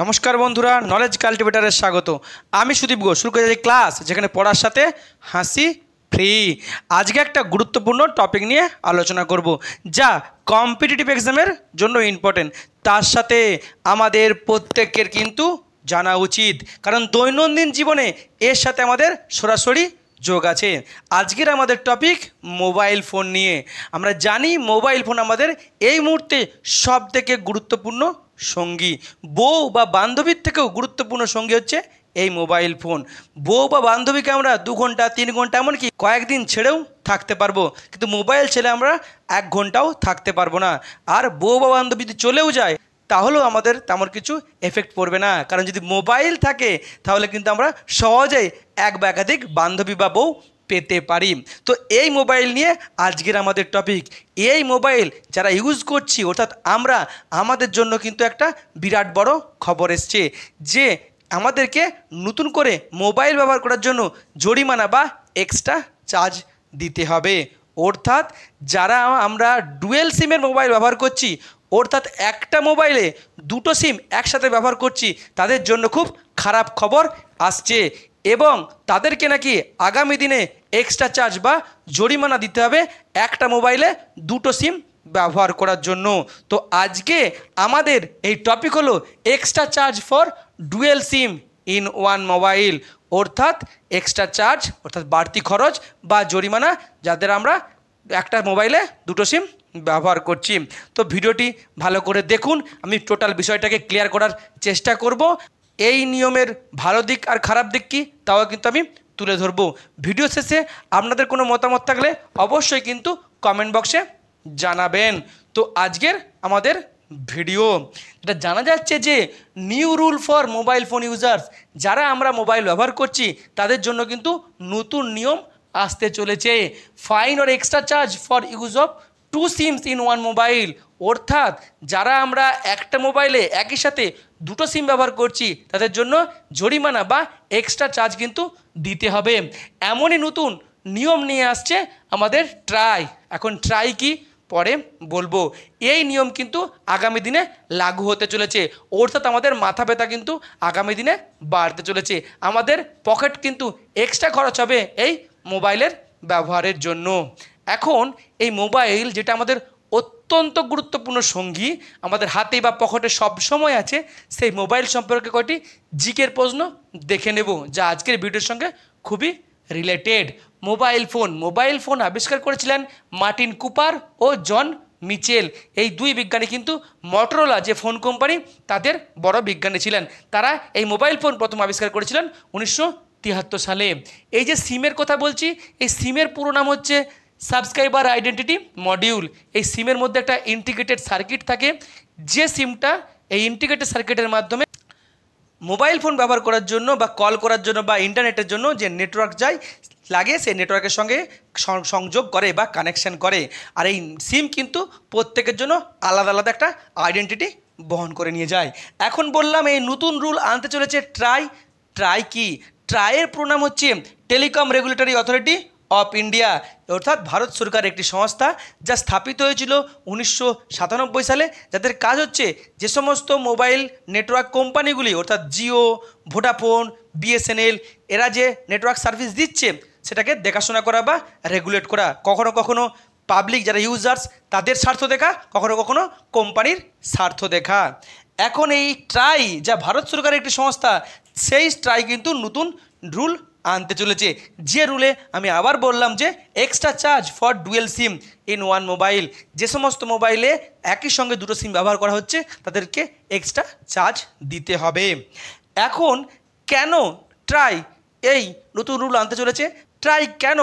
নমস্কার বন্ধুরা, নলেজ কাল্টিভেটারে স্বাগত। আমি সুদীপ ঘোষ। শুরু করে যাচ্ছি ক্লাস, যেখানে পড়ার সাথে হাসি ফ্রি। আজকে একটা গুরুত্বপূর্ণ টপিক নিয়ে আলোচনা করব, যা কম্পিটিটিভ এক্সামের জন্য ইম্পর্টেন্ট। তার সাথে আমাদের প্রত্যেকের কিন্তু জানা উচিত, কারণ দৈনন্দিন জীবনে এর সাথে আমাদের সরাসরি যোগ আছে। আজকের আমাদের টপিক মোবাইল ফোন নিয়ে। আমরা জানি মোবাইল ফোন আমাদের এই মুহূর্তে সবথেকে গুরুত্বপূর্ণ সঙ্গী। বউ বা বান্ধবীর থেকেও গুরুত্বপূর্ণ সঙ্গী হচ্ছে এই মোবাইল ফোন। বউ বা বান্ধবীকে আমরা 2 ঘন্টা 3 ঘন্টা এমনকি কয়েকদিন ছেড়েও থাকতে পারবো, কিন্তু মোবাইল ছেড়ে আমরা 1 ঘন্টাও থাকতে পারবো না। আর বউ বা বান্ধবী যদি চলেও যায়, তাহলেও আমাদের তেমন কিছু এফেক্ট পড়বে না, কারণ যদি মোবাইল থাকে তাহলে কিন্তু আমরা সহজেই এক বা একাধিক বান্ধবী বা বউ পেতে পারি। তো এই মোবাইল নিয়ে আজকের আমাদের টপিক। এই মোবাইল যারা ইউজ করছি, অর্থাৎ আমরা, আমাদের জন্য কিন্তু একটা বিরাট বড় খবর এসছে যে আমাদেরকে নতুন করে মোবাইল ব্যবহার করার জন্য জরিমানা বা এক্সট্রা চার্জ দিতে হবে। অর্থাৎ যারা আমরা ডুয়েল সিমের মোবাইল ব্যবহার করছি, অর্থাৎ একটা মোবাইলে 2টো সিম একসাথে ব্যবহার করছি, তাদের জন্য খুব খারাপ খবর আসছে এবং তাদেরকে নাকি আগামী দিনে এক্সট্রা চার্জ বা জরিমানা দিতে হবে একটা মোবাইলে 2টো সিম ব্যবহার করার জন্য। তো আজকে আমাদের এই টপিক হলো extra charge for dual SIM in one mobile, অর্থাৎ এক্সট্রা চার্জ অর্থাৎ বাড়তি খরচ বা জরিমানা যাদের আমরা একটা মোবাইলে 2টো সিম ব্যবহার করছি। তো ভিডিওটি ভালো করে দেখুন, আমি টোটাল বিষয়টাকে ক্লিয়ার করার চেষ্টা করব। এই নিয়মের ভালো দিক আর খারাপ দিক কী তাও কিন্তু আমি তুলে ধরবো। ভিডিও শেষে আপনাদের কোনো মতামত থাকলে অবশ্যই কিন্তু কমেন্ট বক্সে জানাবেন। তো আজকের আমাদের ভিডিও এটা জানা যাচ্ছে যে new rule for mobile phone users, যারা আমরা মোবাইল ব্যবহার করছি তাদের জন্য কিন্তু নতুন নিয়ম আসতে চলেছে। Fine or extra charge for use of 2 seems in one mobile, অর্থাৎ যারা আমরা একটা মোবাইলে একই সাথে 2টো সিম ব্যবহার করছি তাদের জন্য জরিমানা বা এক্সট্রা চার্জ কিন্তু দিতে হবে। এমনই নতুন নিয়ম নিয়ে আসছে আমাদের ট্রাই। এখন ট্রাই কি পরে বলবো। এই নিয়ম কিন্তু আগামী দিনে লাগু হতে চলেছে, অর্থাৎ আমাদের মাথা ব্যথা কিন্তু আগামী দিনে বাড়তে চলেছে। আমাদের পকেট কিন্তু এক্সট্রা খরচ হবে এই মোবাইলের ব্যবহারের জন্য। এখন এই মোবাইল যেটা আমাদের অত্যন্ত গুরুত্বপূর্ণ সঙ্গী, আমাদের হাতে বা পকেটে সব সময় আছে, সেই মোবাইল সম্পর্কে কয়টি জিকের প্রশ্ন দেখে নেব, যা আজকের ভিডিওর সঙ্গে খুবই রিলেটেড। মোবাইল ফোন আবিষ্কার করেছিলেন মার্টিন কুপার ও জন মিচেল। এই 2 বিজ্ঞানী কিন্তু মটোরোলা যে ফোন কোম্পানি তাদের বড় বিজ্ঞানী ছিলেন। তারা এই মোবাইল ফোন প্রথম আবিষ্কার করেছিলেন 1973 সালে। এই যে সিমের কথা বলছি, এই সিমের পুরো নাম হচ্ছে সাবস্ক্রাইবার আইডেন্টিটি মডিউল। এই সিমের মধ্যে একটা ইন্টিগ্রেটেড সার্কিট থাকে, যে সিমটা এই ইন্টিগ্রেটেড সার্কিটের মাধ্যমে মোবাইল ফোন ব্যবহার করার জন্য বা কল করার জন্য বা ইন্টারনেটের জন্য যে নেটওয়ার্ক লাগে, সেই নেটওয়ার্কের সঙ্গে সংযোগ করে বা কানেকশন করে। আর এই সিম কিন্তু প্রত্যেকের জন্য আলাদা আলাদা একটা আইডেন্টিটি বহন করে নিয়ে যায়। এখন বললাম এই নতুন রুল আনতে চলেছে ট্রাই কি? ট্রাইয়ের প্রোনাম হচ্ছে telecom regulatory authority of India, অর্থাৎ ভারত সরকার একটি সংস্থা যা স্থাপিত হয়েছিল 1997 সালে, যাদের কাজ হচ্ছে যে সমস্ত মোবাইল নেটওয়ার্ক কোম্পানিগুলি অর্থাৎ জিও, ভোডাফোন, বিএসএনএল এরা যে নেটওয়ার্ক সার্ভিস দিচ্ছে সেটাকে দেখাশোনা করা বা রেগুলেট করা। কখনো কখনো পাবলিক যারা ইউজার্স তাদের স্বার্থ দেখা, কখনো কখনো কোম্পানির স্বার্থ দেখা। এখন এই ট্রাই যা ভারত সরকারের একটি সংস্থা, সেই ট্রাই কিন্তু নতুন রুল আনতে চলেছে, যে রুলে আমি আবার বললাম যে extra charge for dual SIM in one mobile. যে সমস্ত মোবাইলে একই সঙ্গে 2টো সিম ব্যবহার করা হচ্ছে তাদেরকে এক্সট্রা চার্জ দিতে হবে। এখন কেন ট্রাই এই নতুন রুল আনতে চলেছে, ট্রাই কেন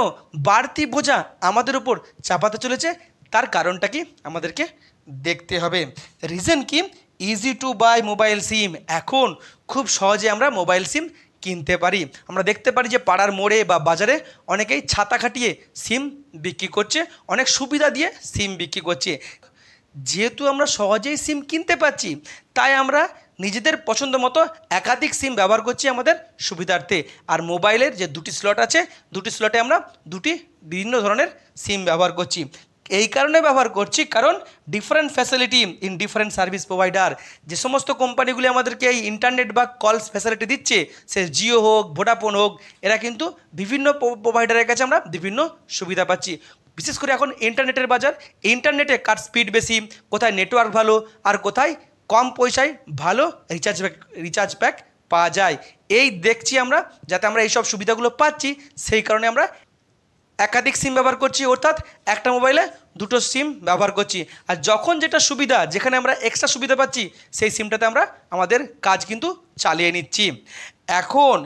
বাড়তি বোঝা আমাদের উপর চাপাতে চলেছে, তার কারণটা কি আমাদেরকে দেখতে হবে। রিজন কি? Easy to buy mobile SIM. এখন খুব সহজে আমরা মোবাইল সিম কিনতে পারি। আমরা দেখতে পারি যে পাড়ার মোড়ে বা বাজারে অনেকেই ছাতা খাটিয়ে সিম বিক্রি করছে, অনেক সুবিধা দিয়ে সিম বিক্রি করছে। যেহেতু আমরা সহজেই সিম কিনতে পারছি, তাই আমরা নিজেদের পছন্দ মতো একাধিক সিম ব্যবহার করছি আমাদের সুবিধার্থে। আর মোবাইলের যে 2টি স্লট আছে, 2টি স্লটে আমরা 2টি বিভিন্ন ধরনের সিম ব্যবহার করছি। এই কারণে ব্যবহার করছি কারণ different facility in different service provider, যে সমস্ত কোম্পানিগুলি আমাদেরকে এই ইন্টারনেট বা কলস ফ্যাসিলিটি দিচ্ছে, সে জিও হোক, ভোডাফোন হোক, এরা কিন্তু বিভিন্ন প্রোভাইডারের কাছে আমরা বিভিন্ন সুবিধা পাচ্ছি। বিশেষ করে এখন ইন্টারনেটের বাজার, ইন্টারনেটে কার স্পিড বেশি, কোথায় নেটওয়ার্ক ভালো, আর কোথায় কম পয়সায় ভালো রিচার্জ প্যাক পাওয়া যায়, এই দেখছি আমরা। যাতে আমরা এইসব সুবিধাগুলো পাচ্ছি, সেই কারণে আমরা একাধিক সিম ব্যবহার করছি, অর্থাৎ একটা মোবাইলে দুটো সিম ব্যবহার করছি। আর যখন যেটা সুবিধা, যেখানে আমরা এক্সট্রা সুবিধা পাচ্ছি, সেই সিমটাতে আমরা আমাদের কাজ কিন্তু চালিয়ে নিচ্ছি। এখন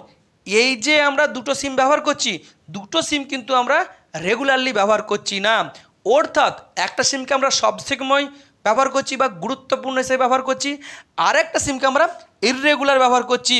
এই যে আমরা দুটো সিম ব্যবহার করছি, দুটো সিম কিন্তু আমরা রেগুলারলি ব্যবহার করছি না, অর্থাৎ একটা সিমকে আমরা সবসময় ব্যবহার করছি বা গুরুত্বপূর্ণ হিসেবে ব্যবহার করছি, আর একটা সিমকে আমরা ইররেগুলার ব্যবহার করছি,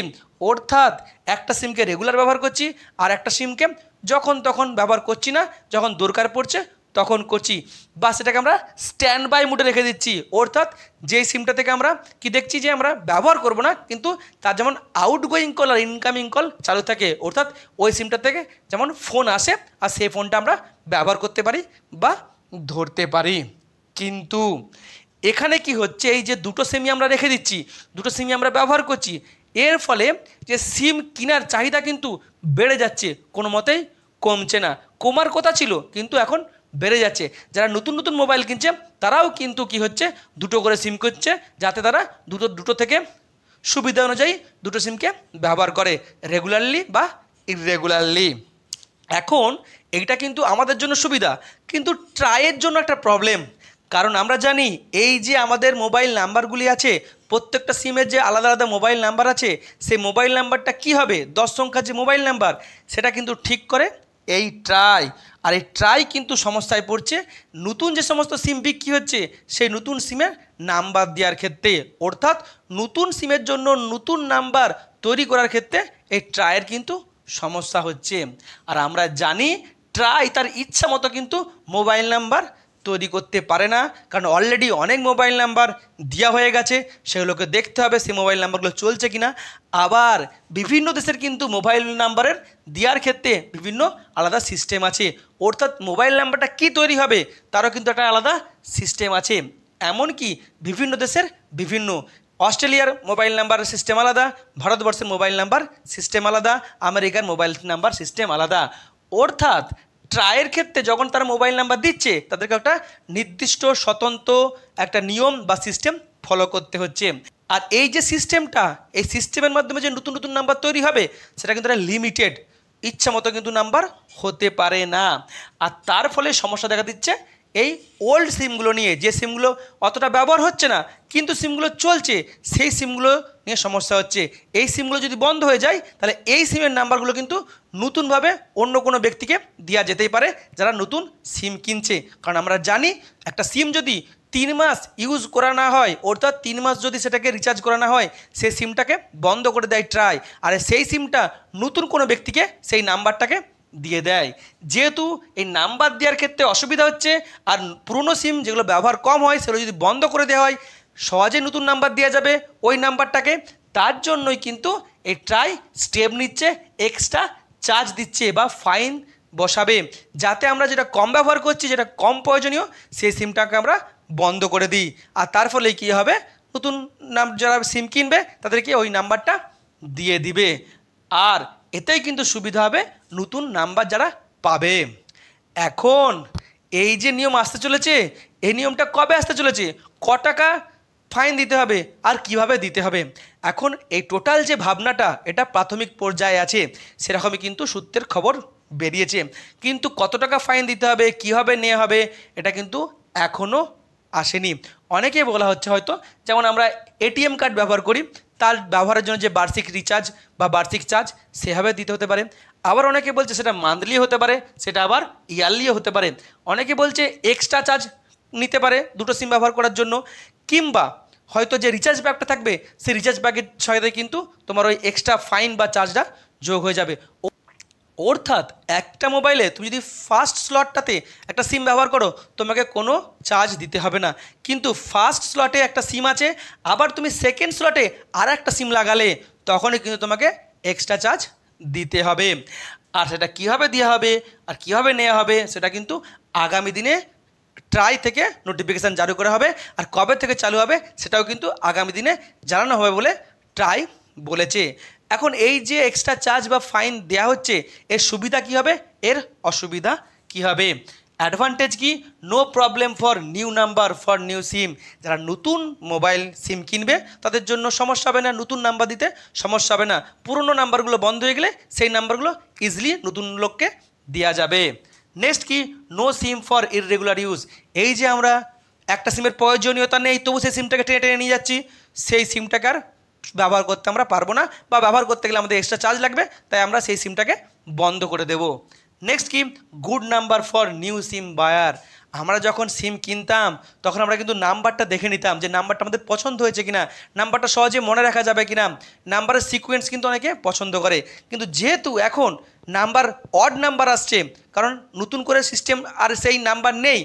অর্থাৎ একটা সিমকে রেগুলার ব্যবহার করছি আর একটা সিমকে যখন তখন ব্যবহার করছি না, যখন দরকার পড়ছে তখন করছি, বা সেটাকে আমরা স্ট্যান্ড বাই মোডে রেখে দিচ্ছি। অর্থাৎ যেই সিমটা থেকে আমরা কি দেখছি যে আমরা ব্যবহার করব না, কিন্তু তার যেমন আউটগোয়িং কল আর ইনকামিং কল চালু থাকে, অর্থাৎ ওই সিমটা থেকে যেমন ফোন আসে আর সেই ফোনটা আমরা ব্যবহার করতে পারি বা ধরতে পারি। কিন্তু এখানে কি হচ্ছে, এই যে দুটো সিমই আমরা রেখে দিচ্ছি, দুটো সিমই আমরা ব্যবহার করছি, এর ফলে যে সিম কেনার চাহিদা কিন্তু বেড়ে যাচ্ছে, কোনো মতেই কমছে না। কমার কথা ছিল কিন্তু এখন বেড়ে যাচ্ছে। যারা নতুন নতুন মোবাইল কিনছে তারাও কিন্তু কি হচ্ছে, দুটো করে সিম করছে, যাতে তারা দুটো থেকে সুবিধা অনুযায়ী দুটো সিমকে ব্যবহার করে, রেগুলারলি বা ইররেগুলারলি। এখন এইটা কিন্তু আমাদের জন্য সুবিধা, কিন্তু ট্রাইয়ের জন্য একটা প্রবলেম। কারণ আমরা জানি এই যে আমাদের মোবাইল নাম্বারগুলি আছে, প্রত্যেকটা সিমের যে আলাদা আলাদা মোবাইল নাম্বার আছে, সেই মোবাইল নাম্বারটা কি হবে, 10 সংখ্যার যে মোবাইল নাম্বার, সেটা কিন্তু ঠিক করে এই ট্রাই। আর এই ট্রাই কিন্তু সমস্যায় পড়ছে নতুন যে সমস্ত সিম বিক্রি হচ্ছে, সেই নতুন সিমের নাম্বার দেওয়ার ক্ষেত্রে, অর্থাৎ নতুন সিমের জন্য নতুন নাম্বার তৈরি করার ক্ষেত্রে এই ট্রাইয়ের কিন্তু সমস্যা হচ্ছে। আর আমরা জানি ট্রাই তার ইচ্ছা মতো কিন্তু মোবাইল নাম্বার তৈরি করতে পারে না, কারণ অলরেডি অনেক মোবাইল নাম্বার দেওয়া হয়ে গেছে, সেগুলোকে দেখতে হবে সেই মোবাইল নাম্বারগুলো চলছে কিনা। আবার বিভিন্ন দেশের কিন্তু মোবাইল নাম্বারের দেওয়ার ক্ষেত্রে বিভিন্ন আলাদা সিস্টেম আছে, অর্থাৎ মোবাইল নাম্বারটা কি তৈরি হবে তারও কিন্তু একটা আলাদা সিস্টেম আছে। এমনকি বিভিন্ন দেশের বিভিন্ন, অস্ট্রেলিয়ার মোবাইল নাম্বার সিস্টেম আলাদা, ভারতবর্ষের মোবাইল নাম্বার সিস্টেম আলাদা, আমেরিকার মোবাইল নাম্বার সিস্টেম আলাদা। অর্থাৎ ট্রাইয়ের ক্ষেত্রে যখন তারা মোবাইল নাম্বার দিচ্ছে, তাদেরকে একটা নির্দিষ্ট স্বতন্ত্র একটা নিয়ম বা সিস্টেম ফলো করতে হচ্ছে। আর এই যে সিস্টেমটা, এই সিস্টেমের মাধ্যমে যে নতুন নতুন নাম্বার তৈরি হবে, সেটা কিন্তু একটা লিমিটেড, ইচ্ছা মতো কিন্তু নাম্বার হতে পারে না। আর তার ফলে সমস্যা দেখা দিচ্ছে এই ওল্ড সিমগুলো নিয়ে, যে সিমগুলো অতটা ব্যবহার হচ্ছে না কিন্তু সিমগুলো চলছে, সেই সিমগুলো নিয়ে সমস্যা হচ্ছে। এই সিমগুলো যদি বন্ধ হয়ে যায়, তাহলে এই সিমের নাম্বারগুলো কিন্তু নতুনভাবে অন্য কোনো ব্যক্তিকে দেওয়া যেতেই পারে যারা নতুন সিম কিনছে। কারণ আমরা জানি একটা সিম যদি 3 মাস ইউজ করা না হয়, অর্থাৎ 3 মাস যদি সেটাকে রিচার্জ করা না হয়, সেই সিমটাকে বন্ধ করে দেয় ট্রাই, আর সেই সিমটা নতুন কোনো ব্যক্তিকে সেই নাম্বারটাকে দিয়ে দেয়। যেহেতু এই নাম্বার দেওয়ার ক্ষেত্রে অসুবিধা হচ্ছে, আর পুরনো সিম যেগুলো ব্যবহার কম হয় সেগুলো যদি বন্ধ করে দেওয়া হয়, সহজে নতুন নাম্বার দেওয়া যাবে ওই নাম্বারটাকে। তার জন্যই কিন্তু এই ট্রাই স্টেপ নিচ্ছে, এক্সট্রা চার্জ দিচ্ছে বা ফাইন বসাবে, যাতে আমরা যেটা কম ব্যবহার করছি, যেটা কম প্রয়োজনীয়, সেই সিমটাকে আমরা বন্ধ করে দিই। আর তার ফলে কী হবে, নতুন যারা সিম কিনবে তাদেরকে ওই নাম্বারটা দিয়ে দিবে, আর এতেই কিন্তু সুবিধা হবে নতুন নাম্বার যারা পাবে। এখন এই যে নিয়ম আসতে চলেছে, এই নিয়মটা কবে আসতে চলেছে, ক টাকা ফাইন দিতে হবে আর কিভাবে দিতে হবে, এখন এই টোটাল যে ভাবনাটা এটা প্রাথমিক পর্যায়ে আছে, সেরকমই কিন্তু সূত্রের খবর বেরিয়েছে। কিন্তু কত টাকা ফাইন দিতে হবে, কীভাবে নেওয়া হবে, এটা কিন্তু এখনও আসেনি। অনেকেই বলা হচ্ছে হয়তো, যেমন আমরা এটিএম কার্ড ব্যবহার করি, তার ব্যবহারের জন্য যে বার্ষিক রিচার্জ বা বার্ষিক চার্জ সেভাবে দিতে হতে পারে। আবার অনেকে বলছে সেটা মান্থলি হতে পারে, সেটা আবার ইয়ারলিও হতে পারে। অনেকে বলছে এক্সট্রা চার্জ নিতে পারে দুটো সিম ব্যবহার করার জন্য, কিংবা হয়তো যে রিচার্জ প্যাকটা থাকবে সেই রিচার্জ প্যাকের সাথে কিন্তু তোমার ওই এক্সট্রা ফাইন বা চার্জটা যোগ হয়ে যাবে। অর্থাৎ একটা মোবাইলে তুমি যদি ফার্স্ট স্লটটাতে একটা সিম ব্যবহার করো, তোমাকে কোনো চার্জ দিতে হবে না, কিন্তু ফার্স্ট স্লটে একটা সিম আছে, আবার তুমি সেকেন্ড স্লটে আর একটা সিম লাগালে তখনই কিন্তু তোমাকে এক্সট্রা চার্জ দিতে হবে। আর সেটা কীভাবে দেওয়া হবে আর কীভাবে নেওয়া হবে সেটা কিন্তু আগামী দিনে ট্রাই থেকে নোটিফিকেশান জারি করা হবে, আর কবে থেকে চালু হবে সেটাও কিন্তু আগামী দিনে জানানো হবে বলে ট্রাই বলেছে। এখন এই যে এক্সট্রা চার্জ বা ফাইন দেওয়া হচ্ছে, এর সুবিধা কী হবে, এর অসুবিধা কী হবে? অ্যাডভান্টেজ কি? No problem for new number for new SIM. যারা নতুন মোবাইল সিম কিনবে তাদের জন্য সমস্যা হবে না, নতুন নাম্বার দিতে সমস্যা হবে না। পুরনো নাম্বারগুলো বন্ধ হয়ে গেলে সেই নাম্বারগুলো ইজিলি নতুন লোককে দেওয়া যাবে। নেক্সট কি? No SIM for irregular use. এই যে আমরা একটা সিমের প্রয়োজনীয়তা নেই তবু সেই সিমটাকে টেনে টেনে নিয়ে যাচ্ছি, সেই সিমটাকে আর ব্যবহার করতে আমরা পারবো না, বা ব্যবহার করতে গেলে আমাদের এক্সট্রা চার্জ লাগবে, তাই আমরা সেই সিমটাকে বন্ধ করে দেব। নেক্সট কি? Good number for new SIM buyer. আমরা যখন সিম কিনতাম তখন আমরা কিন্তু নাম্বারটা দেখে নিতাম যে নাম্বারটা আমাদের পছন্দ হয়েছে কিনা, নাম্বারটা সহজে মনে রাখা যাবে কিনা, নাম্বারের সিকোয়েন্স কিন্তু অনেকে পছন্দ করে। কিন্তু যেহেতু এখন নাম্বার অড নাম্বার আসছে, কারণ নতুন করে সিস্টেম আর সেই নাম্বার নেই,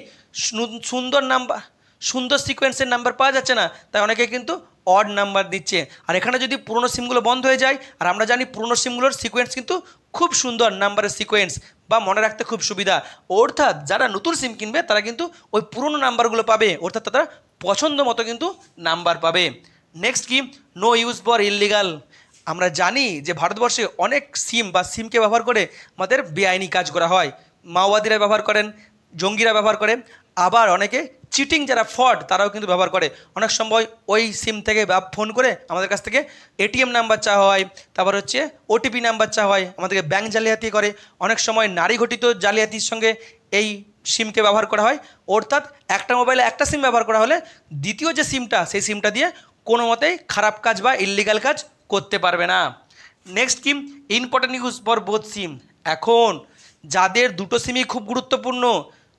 সুন্দর সিকোয়েন্সের নাম্বার পাওয়া যাচ্ছে না, তাই অনেকে কিন্তু অড নাম্বার দিচ্ছে। আর এখানে যদি পুরনো সিমগুলো বন্ধ হয়ে যায়, আর আমরা জানি পুরনো সিমগুলোর সিকোয়েন্স কিন্তু খুব সুন্দর, নাম্বারের সিকোয়েন্স বা মনে রাখতে খুব সুবিধা, অর্থাৎ যারা নতুন সিম কিনবে তারা কিন্তু ওই পুরনো নাম্বারগুলো পাবে, অর্থাৎ তারা পছন্দ মতো কিন্তু নাম্বার পাবে। নেক্সট কি? No use for illegal. আমরা জানি যে ভারতবর্ষে অনেক সিম বা সিমকে ব্যবহার করে আমাদের বেআইনি কাজ করা হয়। মাওবাদীরা ব্যবহার করেন, জঙ্গিরা ব্যবহার করে, আবার অনেকে চিটিং যারা ফ্রড তারাও কিন্তু ব্যবহার করে। অনেক সময় ওই সিম থেকে ফোন করে আমাদের কাছ থেকে এটিএম নাম্বার চাওয়া হয়, তারপর হচ্ছে ওটিপি নাম্বার চাওয়া হয়, আমাদেরকে ব্যাংক জালিয়াতি করে, অনেক সময় নারী ঘটিত জালিয়াতির সঙ্গে এই সিমকে ব্যবহার করা হয়। অর্থাৎ একটা মোবাইলে একটা সিম ব্যবহার করা হলে দ্বিতীয় যে সিমটা, সেই সিমটা দিয়ে কোনো মতেই খারাপ কাজ বা ইললিগাল কাজ করতে পারবে না। নেক্সট কি? ইম্পর্টেন্ট ইউজ ফর বোথ সিম। এখন যাদের দুটো সিমই খুব গুরুত্বপূর্ণ,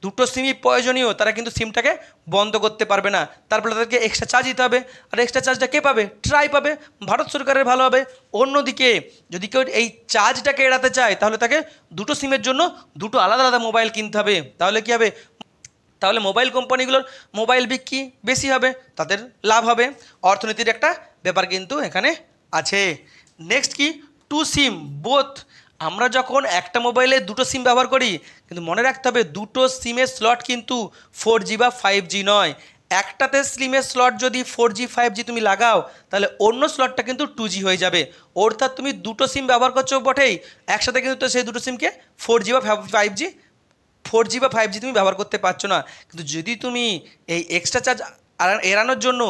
দুটো সিমই প্রয়োজনীয়, তারা কিন্তু সিমটাকে বন্ধ করতে পারবে না, তারপরে তাদেরকে এক্সট্রা চার্জ দিতে হবে। আর এক্সট্রা চার্জটা কে পাবে? ট্রাই পাবে, ভারত সরকারের ভালো হবে। অন্যদিকে যদি কেউ এই চার্জটাকে এড়াতে চায় তাহলে তাকে দুটো সিমের জন্য দুটো আলাদা আলাদা মোবাইল কিনতে হবে। তাহলে কী হবে? তাহলে মোবাইল কোম্পানিগুলোর মোবাইল বিক্রি বেশি হবে, তাদের লাভ হবে, অর্থনীতির একটা ব্যাপার কিন্তু এখানে আছে। নেক্সট কি? টু সিম বোথ। আমরা যখন একটা মোবাইলে দুটো সিম ব্যবহার করি, কিন্তু মনে রাখতে হবে দুটো সিমের স্লট কিন্তু 4G বা 5G নয়। একটাতে সিমের স্লট যদি 4G 5G তুমি লাগাও, তাহলে অন্য স্লটটা কিন্তু 2G হয়ে যাবে। অর্থাৎ তুমি দুটো সিম ব্যবহার করছো বটেই, একসাথে কিন্তু সেই দুটো সিমকে 4G বা 5G তুমি ব্যবহার করতে পারছো না। কিন্তু যদি তুমি এই এক্সট্রা চার্জ এড়ানোর জন্য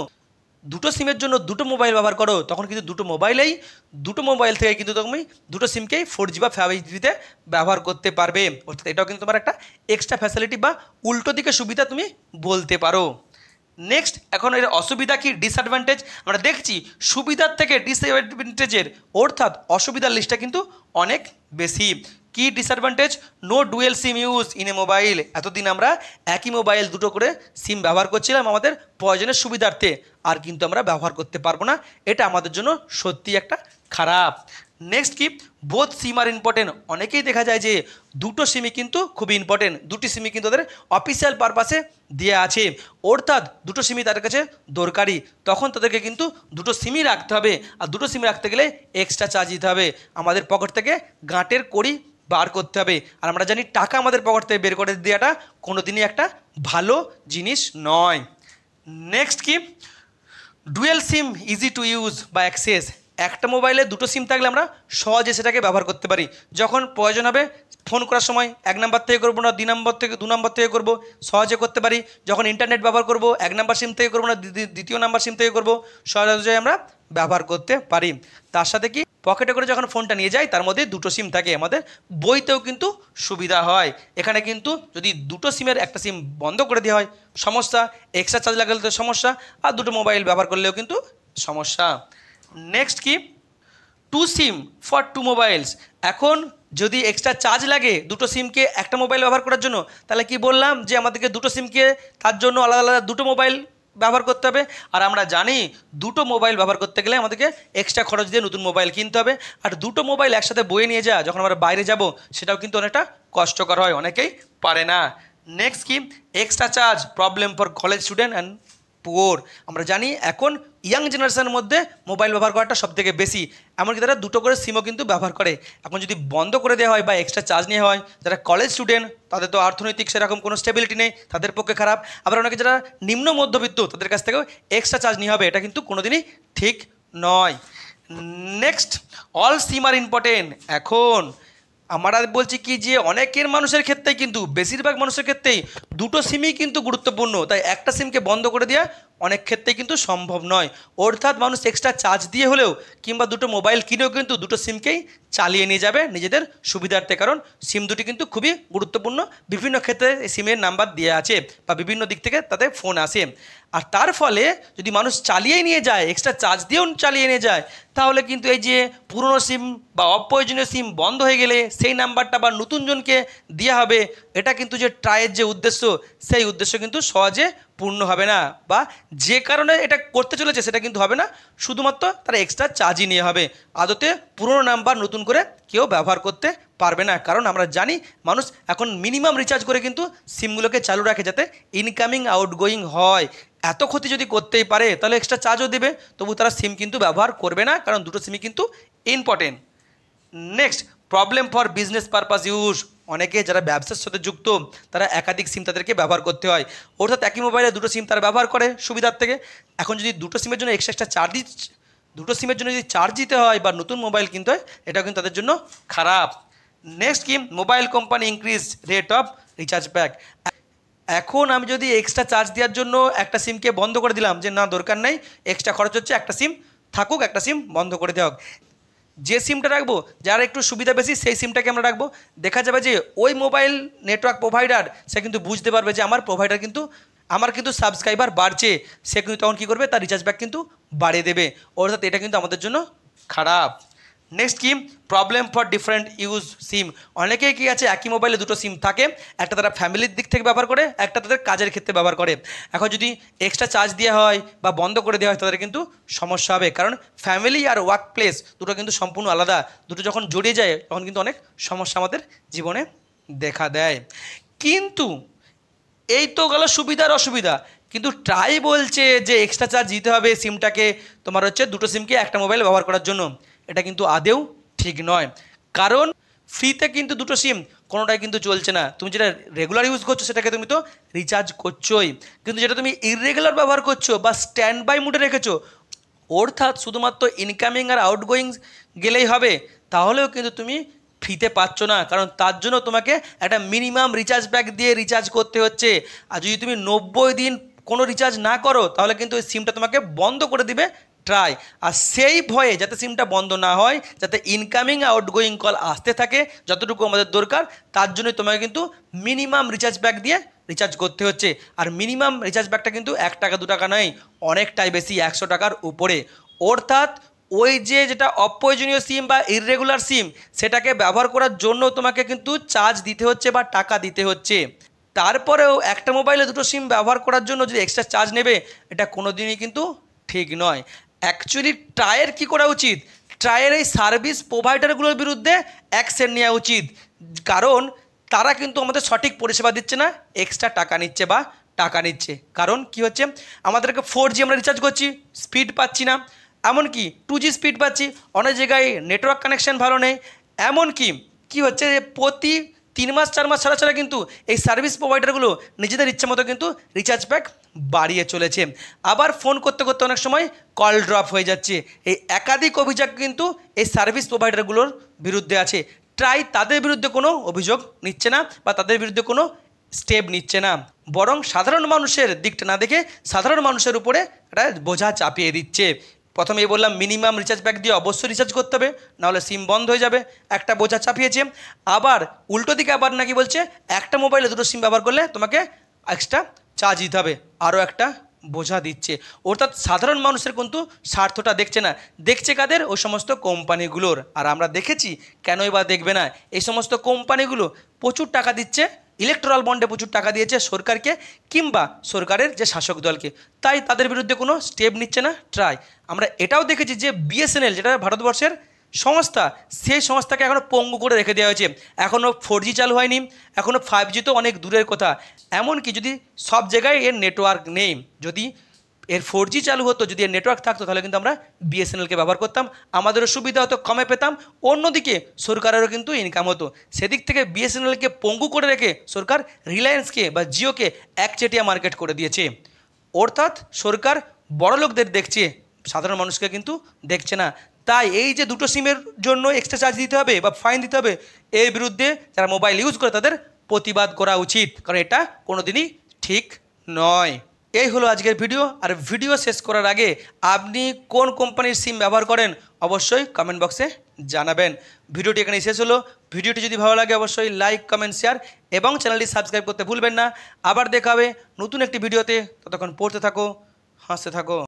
দুটো সিমের জন্য দুটো মোবাইল ব্যবহার করো, তখন কিন্তু দুটো মোবাইল থেকে কিন্তু তুমি দুটো সিমকেই 4G বা 5Gতে ব্যবহার করতে পারবে। অর্থাৎ এটাও কিন্তু তোমার একটা এক্সট্রা ফ্যাসিলিটি বা উল্টো দিকে সুবিধা তুমি বলতে পারো। নেক্সট, এখন এর অসুবিধা কি, ডিসঅ্যাডভান্টেজ আমরা দেখছি। সুবিধার থেকে ডিসঅ্যাডভান্টেজের অর্থাৎ অসুবিধার লিস্টটা কিন্তু অনেক বেশি। কি disadvantage? No dual SIM use in a mobile. এতদিন আমরা একই মোবাইল দুটো করে সিম ব্যবহার করছিলাম আমাদের প্রয়োজনের সুবিধার্থে, আর কিন্তু আমরা ব্যবহার করতে পারবো না, এটা আমাদের জন্য সত্যি একটা খারাপ। নেক্সট কি? বোথ সিম আর ইম্পর্টেন্ট। অনেকেই দেখা যায় যে দুটো সিমই কিন্তু খুবই ইম্পর্টেন্ট, দুটি সিমই কিন্তু তাদের অফিসিয়াল পারপাসে দেওয়া আছে, অর্থাৎ দুটো সিমই তাদের কাছে দরকারি, তখন তাদেরকে কিন্তু দুটো সিমই রাখতে হবে। আর দুটো সিম রাখতে গেলে এক্সট্রা চার্জ দিতে হবে, আমাদের পকেট থেকে গাঁটের কড়ি বার করতে হবে। আর আমরা জানি টাকা আমাদের পকেট থেকে বের করে দেওয়াটা কোনো দিনই একটা ভালো জিনিস নয়। নেক্সট কি? Dual SIM easy to use বা অ্যাক্সেস। একটা মোবাইলে দুটো সিম থাকলে আমরা সহজে সেটাকে ব্যবহার করতে পারি। যখন প্রয়োজন হবে ফোন করার সময় এক নাম্বার থেকে করবো না, দু নাম্বার থেকে করবো, সহজে করতে পারি। যখন ইন্টারনেট ব্যবহার করব এক নাম্বার সিম থেকে করবো না, দ্বিতীয় নাম্বার সিম থেকে করবো, সহজে আমরা ব্যবহার করতে পারি। তার সাথে কি, পকেটে করে যখন ফোনটা নিয়ে যাই তার মধ্যে দুটো সিম থাকে, আমাদের বইতেও কিন্তু সুবিধা হয়। এখানে কিন্তু যদি দুটো সিমের একটা সিম বন্ধ করে দেওয়া হয় সমস্যা, এক্সট্রা চার্জ লাগালে তো সমস্যা, আর দুটো মোবাইল ব্যবহার করলেও কিন্তু সমস্যা। নেক্সট কি? Two SIM for two mobiles. এখন যদি এক্সট্রা চার্জ লাগে দুটো সিমকে একটা মোবাইল ব্যবহার করার জন্য, তাহলে কি বললাম যে আমাদেরকে দুটো সিমকে তার জন্য আলাদা আলাদা দুটো মোবাইল ব্যবহার করতে হবে। আর আমরা জানি দুটো মোবাইল ব্যবহার করতে গেলে আমাদেরকে এক্সট্রা খরচ দিয়ে নতুন মোবাইল কিনতে হবে। আর দুটো মোবাইল একসাথে বয়ে নিয়ে যাওয়া যখন আমরা বাইরে যাব সেটাও কিন্তু অনেকটা কষ্টকর হয়, অনেকেই পারে না। নেক্সট কি? Extra charge problem for college student and poor. আমরা জানি এখন ইয়াং জেনারেশনের মধ্যে মোবাইল ব্যবহার করাটা সবথেকে বেশি, এমনকি তারা দুটো করে সিমও কিন্তু ব্যবহার করে। এখন যদি বন্ধ করে দেওয়া হয় বা এক্সট্রা চার্জ নেওয়া হয়, যারা কলেজ স্টুডেন্ট তাদের তো অর্থনৈতিক সেরকম কোনো স্টেবিলিটি নেই, তাদের পক্ষে খারাপ। আবার অনেকে যারা নিম্ন মধ্যবিত্ত তাদের কাছ থেকেও এক্সট্রা চার্জ নিয়ে হবে, এটা কিন্তু কোনোদিনই ঠিক নয়। নেক্সট, অল সিম আর ইম্পর্টেন্ট। এখন আমরা বলছি কি যে অনেকের মানুষের ক্ষেত্রেই কিন্তু বেশিরভাগ মানুষের ক্ষেত্রেই দুটো সিমই কিন্তু গুরুত্বপূর্ণ, তাই একটা সিমকে বন্ধ করে দেওয়া অনেক ক্ষেত্রেই কিন্তু সম্ভব নয়। অর্থাৎ মানুষ এক্সট্রা চার্জ দিয়ে হলেও কিংবা দুটো মোবাইল কিনেও কিন্তু দুটো সিমকেই চালিয়ে নিয়ে যাবে নিজেদের সুবিধার্থে, কারণ সিম দুটি কিন্তু খুবই গুরুত্বপূর্ণ। বিভিন্ন ক্ষেত্রে এই সিমের নাম্বার দেওয়া আছে বা বিভিন্ন দিক থেকে তাদের ফোন আসে। আর তার ফলে যদি মানুষ চালিয়ে নিয়ে যায়, এক্সট্রা চার্জ দিয়েও চালিয়ে নিয়ে যায়, তাহলে কিন্তু এই যে পুরনো সিম বা অপ্রয়োজনীয় সিম বন্ধ হয়ে গেলে সেই নাম্বারটা আবার নতুন জনকে দেওয়া হবে, এটা কিন্তু যে ট্রায়ের যে উদ্দেশ্য, সেই উদ্দেশ্য কিন্তু সহজে পূর্ণ হবে না, বা যে কারণে এটা করতে চলেছে সেটা কিন্তু হবে না, শুধুমাত্র তারা এক্সট্রা চার্জই নিয়ে হবে। আদতে পুরনো নাম্বার নতুন করে কেউ ব্যবহার করতে পারবে না, কারণ আমরা জানি মানুষ এখন মিনিমাম রিচার্জ করে কিন্তু সিমগুলোকে চালু রাখে যাতে ইনকামিং আউটগোয়িং হয়। এত ক্ষতি যদি করতেই পারে তাহলে এক্সট্রা চার্জও দেবে, তবু তারা সিম কিন্তু ব্যবহার করবে না, কারণ দুটো সিমই কিন্তু important. Next, problem for business purpose use. অনেকে যারা ব্যবসার সাথে যুক্ত তারা একাধিক সিম তাদেরকে ব্যবহার করতে হয়, অর্থাৎ একই মোবাইলে দুটো সিম তারা ব্যবহার করে সুবিধার থেকে। এখন যদি দুটো সিমের জন্য এক্সট্রা চার্জ দুটো সিমের জন্য যদি চার্জ দিতে হয় বা নতুন মোবাইল কিনতে হয়, এটা কিন্তু তাদের জন্য খারাপ। নেক্সট কি, mobile company increase rate of recharge pack. এখন আমি যদি এক্সট্রা চার্জ দেওয়ার জন্য একটা সিমকে বন্ধ করে দিলাম যে না দরকার নেই, এক্সট্রা খরচ হচ্ছে, একটা সিম থাকুক, একটা সিম বন্ধ করে দেওয়া হোক, যে সিমটা রাখবো যার একটু সুবিধা বেশি সেই সিমটাকে আমরা রাখবো। দেখা যাবে যে ওই মোবাইল নেটওয়ার্ক প্রোভাইডার সে কিন্তু বুঝতে পারবে যে আমার প্রোভাইডার কিন্তু আমার কিন্তু সাবস্ক্রাইবার বাড়ছে, সে কিন্তু তখন কী করবে, তার রিচার্জ প্যাক কিন্তু বাড়িয়ে দেবে, অর্থাৎ এটা কিন্তু আমাদের জন্য খারাপ। নেক্সট কি, প্রবলেম ফর ডিফারেন্ট ইউজ সিম। অনেকেই কি আছে একই মোবাইলে দুটো সিম থাকে, একটা তারা ফ্যামিলির দিক থেকে ব্যবহার করে, একটা তাদের কাজের ক্ষেত্রে ব্যবহার করে। এখন যদি এক্সট্রা চার্জ দেওয়া হয় বা বন্ধ করে দেওয়া হয় তাদের কিন্তু সমস্যা হবে, কারণ ফ্যামিলি আর ওয়ার্ক প্লেস দুটো কিন্তু সম্পূর্ণ আলাদা। দুটো যখন জড়িয়ে যায় তখন কিন্তু অনেক সমস্যা আমাদের জীবনে দেখা দেয়। কিন্তু এই তো গেল সুবিধার অসুবিধা, কিন্তু ট্রাই বলছে যে এক্সট্রা চার্জ দিতে হবে সিমটাকে তোমার হচ্ছে দুটো সিমকে একটা মোবাইল ব্যবহার করার জন্য। এটা কিন্তু আদেও ঠিক নয়, কারণ ফ্রিতে কিন্তু দুটো সিম কোনোটাই কিন্তু চলছে না। তুমি যেটা রেগুলার ইউজ করছো সেটাকে তুমি তো রিচার্জ করছোই, কিন্তু যেটা তুমি ইররেগুলার ব্যবহার করছো বা স্ট্যান্ড বাই মুডে রেখেছো, অর্থাৎ শুধুমাত্র ইনকামিং আর আউটগোয়িং গেলেই হবে, তাহলেও কিন্তু তুমি ফ্রিতে পাচ্ছ না, কারণ তার জন্য তোমাকে একটা মিনিমাম রিচার্জ প্যাক দিয়ে রিচার্জ করতে হচ্ছে। আর যদি তুমি 90 দিন কোনো রিচার্জ না করো তাহলে কিন্তু ওই সিমটা তোমাকে বন্ধ করে দিবে ট্রাই। আর সেই ভয়ে যাতে সিমটা বন্ধ না হয়, যাতে ইনকামিং আউটগোয়িং কল আসতে থাকে যতটুকু আমাদের দরকার, তার জন্যই তোমাকে কিন্তু মিনিমাম রিচার্জ প্যাক দিয়ে রিচার্জ করতে হচ্ছে। আর মিনিমাম রিচার্জ প্যাকটা কিন্তু 1 টাকা 2 টাকা নয়, অনেকটাই বেশি, 100 টাকার উপরে। অর্থাৎ ওই যে যেটা অপ্রয়োজনীয় সিম বা ইররেগুলার সিম সেটাকে ব্যবহার করার জন্য তোমাকে কিন্তু চার্জ দিতে হচ্ছে বা টাকা দিতে হচ্ছে। তারপরেও একটা মোবাইলে দুটো সিম ব্যবহার করার জন্য যদি এক্সট্রা চার্জ নেবে, এটা কোনো দিনই কিন্তু ঠিক নয়। অ্যাকচুয়ালি ট্রায়ের কী করা উচিত, ট্রায়ের এই সার্ভিস প্রোভাইডারগুলোর বিরুদ্ধে অ্যাকশন নেওয়া উচিত, কারণ তারা কিন্তু আমাদের সঠিক পরিষেবা দিচ্ছে না, এক্সট্রা টাকা নিচ্ছে বা টাকা নিচ্ছে। কারণ কি হচ্ছে, আমাদেরকে 4G আমরা রিচার্জ করছি, স্পিড পাচ্ছি না, এমনকি 2G স্পিড পাচ্ছি, অনেক জায়গায় নেটওয়ার্ক কানেকশান ভালো নেই। এমনকি কী হচ্ছে যে প্রতি 3 মাস 4 মাস ছাড়া ছাড়া কিন্তু এই সার্ভিস প্রোভাইডারগুলো নিজেদের ইচ্ছা মতো কিন্তু রিচার্জ প্যাক বাড়িয়ে চলেছে। আবার ফোন করতে করতে অনেক সময় কল ড্রপ হয়ে যাচ্ছে। এই একাধিক অভিযোগ কিন্তু এই সার্ভিস প্রোভাইডারগুলোর বিরুদ্ধে আছে। ট্রাই তাদের বিরুদ্ধে কোনো অভিযোগ নিচ্ছে না বা তাদের বিরুদ্ধে কোনো স্টেপ নিচ্ছে না, বরং সাধারণ মানুষের দিকটা না দেখে সাধারণ মানুষের উপরে একটা বোঝা চাপিয়ে দিচ্ছে। প্রথমেই বললাম মিনিমাম রিচার্জ প্যাক দিয়ে অবশ্যই রিচার্জ করতে হবে, নাহলে সিম বন্ধ হয়ে যাবে, একটা বোঝা চাপিয়েছে। আবার উল্টো দিকে আবার নাকি বলছে একটা মোবাইলে দুটো সিম ব্যবহার করলে তোমাকে এক্সট্রা চার্জ দিতে হবে, আরও একটা বোঝা দিচ্ছে। অর্থাৎ সাধারণ মানুষের কিন্তু স্বার্থটা দেখছে না, দেখছে কাদের, ওই সমস্ত কোম্পানিগুলোর। আর আমরা দেখেছি, কেনই বা দেখবে না, এই সমস্ত কোম্পানিগুলো প্রচুর টাকা দিচ্ছে, ইলেকট্রাল বন্ডে প্রচুর টাকা দিয়েছে সরকারকে কিংবা সরকারের যে শাসক দলকে, তাই তাদের বিরুদ্ধে কোনো স্টেপ নিচ্ছে না ট্রাই। আমরা এটাও দেখেছি যে বিএসএনএল, যেটা ভারতবর্ষের সংস্থা, সেই সংস্থাকে এখনও পঙ্গু করে রেখে দেওয়া হয়েছে। এখনও 4G চালু হয়নি, এখনও 5G তো অনেক দূরের কথা। এমনকি যদি সব জায়গায় এর নেটওয়ার্ক নেই, যদি এর 4G চালু হতো, যদি এর নেটওয়ার্ক থাকতো তাহলে কিন্তু আমরা বিএসএনএলকে ব্যবহার করতাম, আমাদেরও সুবিধা হতো, কমে পেতাম, অন্যদিকে সরকারেরও কিন্তু ইনকাম হতো। সেদিক থেকে বিএসএনএলকে পঙ্গু করে রেখে সরকার রিলায়েন্সকে বা জিওকে একচেটিয়া মার্কেট করে দিয়েছে। অর্থাৎ সরকার বড়লোকদের দেখছে, সাধারণ মানুষকে কিন্তু দেখছে না। তাই এই যে দুটো সিমের জন্য এক্সট্রা চার্জ দিতে হবে বা ফাইন দিতে হবে, এর বিরুদ্ধে যারা মোবাইল ইউজ করে তাদের প্রতিবাদ করা উচিত, কারণ এটা কোনোদিনই ঠিক নয়। এই হলো আজকের ভিডিও। আর ভিডিও শেষ করার আগে আপনি কোন কোম্পানির সিম ব্যবহার করেন অবশ্যই কমেন্ট বক্সে জানাবেন। ভিডিওটি এখানেই শেষ হলো। ভিডিওটি যদি ভালো লাগে অবশ্যই লাইক, কমেন্ট, শেয়ার এবং চ্যানেলটি সাবস্ক্রাইব করতে ভুলবেন না। আবার দেখা হবে নতুন একটি ভিডিওতে। ততক্ষণ পড়তে থাকো, হাসতে থাকো।